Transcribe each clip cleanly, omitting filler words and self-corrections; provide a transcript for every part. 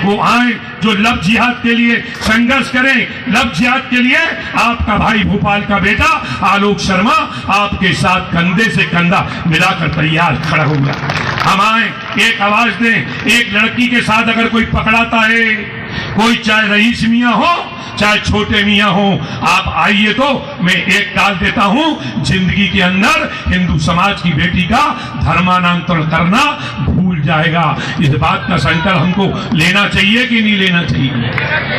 वो आए जो लव जिहाद के लिए संघर्ष करें। लव जिहाद के लिए आपका भाई भोपाल का बेटा आलोक शर्मा आपके साथ कंधे से कंधा मिलाकर तैयार खड़ा होगा। हम आए, एक आवाज दें। एक लड़की के साथ अगर कोई पकड़ाता है, कोई चाहे रईस मियां हो चाहे छोटे मियां हो, आप आइए तो मैं एक डाल देता हूं। जिंदगी के अंदर हिंदू समाज की बेटी का धर्मांतरण करना भूल जाएगा। इस बात का संकल्प हमको लेना चाहिए कि नहीं लेना चाहिए?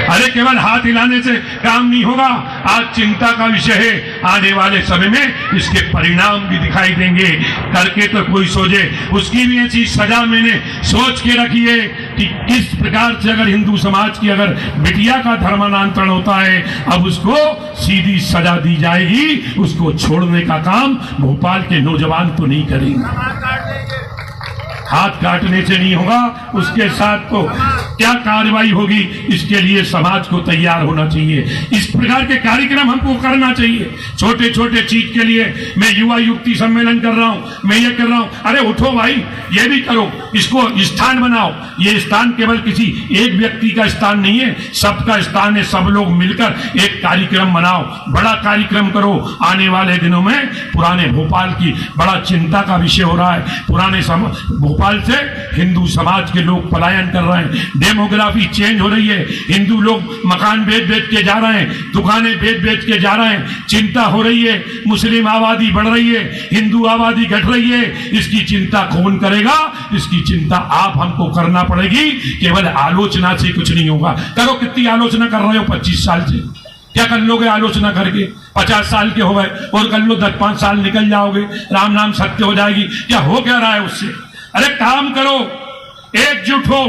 अरे केवल हाथ हिलाने से काम नहीं होगा। आज चिंता का विषय है, आने वाले समय में इसके परिणाम भी दिखाई देंगे। करके तो कोई सोचे, उसकी भी ऐसी सजा मैंने सोच के रखी है कि किस प्रकार से अगर हिंदू समाज की अगर बिटिया का धर्मांतरण होता है, अब उसको सीधी सजा दी जाएगी। उसको छोड़ने का काम भोपाल के नौजवान तो नहीं करेंगे। हाथ काटने से नहीं होगा, उसके साथ तो क्या कार्रवाई होगी, इसके लिए समाज को तैयार होना चाहिए। इस प्रकार के कार्यक्रम हमको करना चाहिए। छोटे छोटे चीज के लिए मैं युवा युक्ति सम्मेलन कर रहा हूं, मैं ये कर रहा हूं। अरे उठो भाई, ये भी करो, इसको स्थान बनाओ। ये स्थान केवल किसी एक व्यक्ति का स्थान नहीं है, सबका स्थान है। सब लोग मिलकर एक कार्यक्रम बनाओ, बड़ा कार्यक्रम करो। आने वाले दिनों में पुराने भोपाल की बड़ा चिंता का विषय हो रहा है। पुराने भोपाल से हिंदू समाज के लोग पलायन कर रहे हैं, डेमोग्राफी चेंज हो रही है। हिंदू लोग मकान बेच के जा रहे हैं, दुकानें बेच के जा रहे हैं। चिंता हो रही है, मुस्लिम आबादी बढ़ रही है, हिंदू आबादी घट रही है। इसकी चिंता कौन करेगा? इसकी चिंता आप हमको करना पड़ेगी। केवल आलोचना से कुछ नहीं होगा। करो, कितनी आलोचना कर रहे हो 25 साल से? क्या कर लोगे आलोचना करके? 50 साल के हो गए और कर लो 10-5 साल निकल जाओगे, राम नाम सत्य हो जाएगी। क्या हो क्या रहा है उससे? अरे काम करो, एकजुट हो,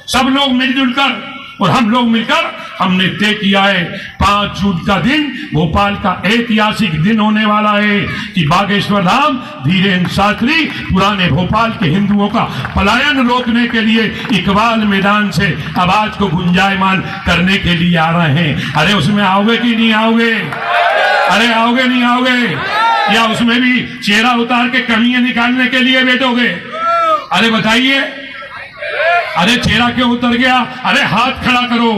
सब लोग मिलजुल कर। और हम लोग मिलकर हमने तय किया है 5 जून का दिन भोपाल का ऐतिहासिक दिन होने वाला है कि बागेश्वर धाम धीरेन्द्र शास्त्री पुराने भोपाल के हिंदुओं का पलायन रोकने के लिए इकबाल मैदान से आवाज को गुंजायमान करने के लिए आ रहे हैं। अरे उसमें आओगे कि नहीं आओगे? अरे आओगे नहीं आओगे? या उसमें भी चेहरा उतार के कमियां निकालने के लिए बैठोगे? अरे बताइए, अरे चेहरा क्यों उतर गया? अरे हाथ खड़ा करो,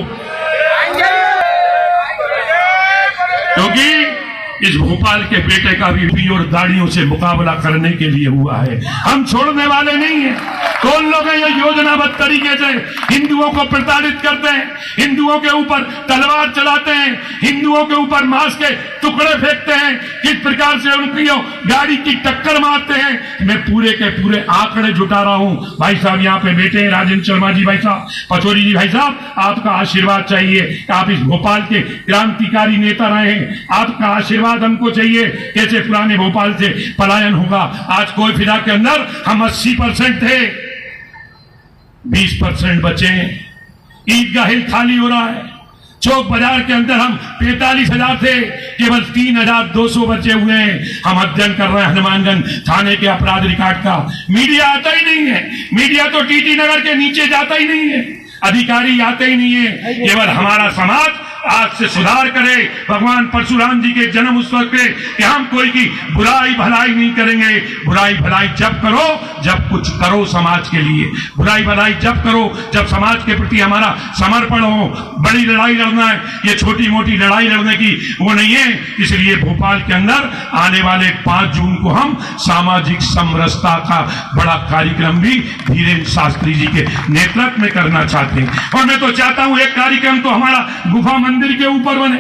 क्योंकि इस भोपाल के बेटे का भी और दाढ़ियों से मुकाबला करने के लिए हुआ है। हम छोड़ने वाले नहीं हैं। कौन लोग हैं ये योजनाबद्ध तरीके से हिंदुओं को प्रताड़ित करते हैं, हिंदुओं के ऊपर तलवार चलाते हैं, हिंदुओं के ऊपर मांस के टुकड़े फेंकते हैं, किस प्रकार से उनकी गाड़ी की टक्कर मारते हैं। मैं पूरे के पूरे आंकड़े जुटा रहा हूं। भाई साहब यहाँ पे बैठे हैं, राजेंद्र शर्मा जी भाई साहब, पचौरी जी भाई साहब, आपका आशीर्वाद चाहिए। आप इस भोपाल के क्रांतिकारी नेता रहे हैं, आपका आशीर्वाद हमको चाहिए। कैसे पुराने भोपाल से पलायन होगा? आज कोई फिदा के अंदर हम 80% थे, 20% बचे। ईदगाह खाली हो रहा है। चौक बाजार के अंदर हम 45,000 थे, केवल 3,200 बचे हुए हैं। हम अध्ययन कर रहे हैं हनुमानगंज थाने के अपराध रिकॉर्ड का। मीडिया आता ही नहीं है, मीडिया तो टीटी नगर के नीचे जाता ही नहीं है, अधिकारी आते ही नहीं है। केवल हमारा समाज आज से सुधार करे। भगवान परशुराम जी के जन्म उत्सव पे कि हम कोई की बुराई भलाई नहीं करेंगे। बुराई भलाई जब करो जब कुछ करो समाज के लिए। बुराई भलाई जब करो जब समाज के प्रति हमारा समर्पण हो। बड़ी लड़ाई लड़ना है, ये छोटी मोटी लड़ाई लड़ने की वो नहीं है। इसलिए भोपाल के अंदर आने वाले 5 जून को हम सामाजिक समरसता का बड़ा कार्यक्रम भी धीरेन्द्र शास्त्री जी के नेतृत्व में करना चाहते हैं। और मैं तो चाहता हूं एक कार्यक्रम तो हमारा गुफा मंदिर के ऊपर बने।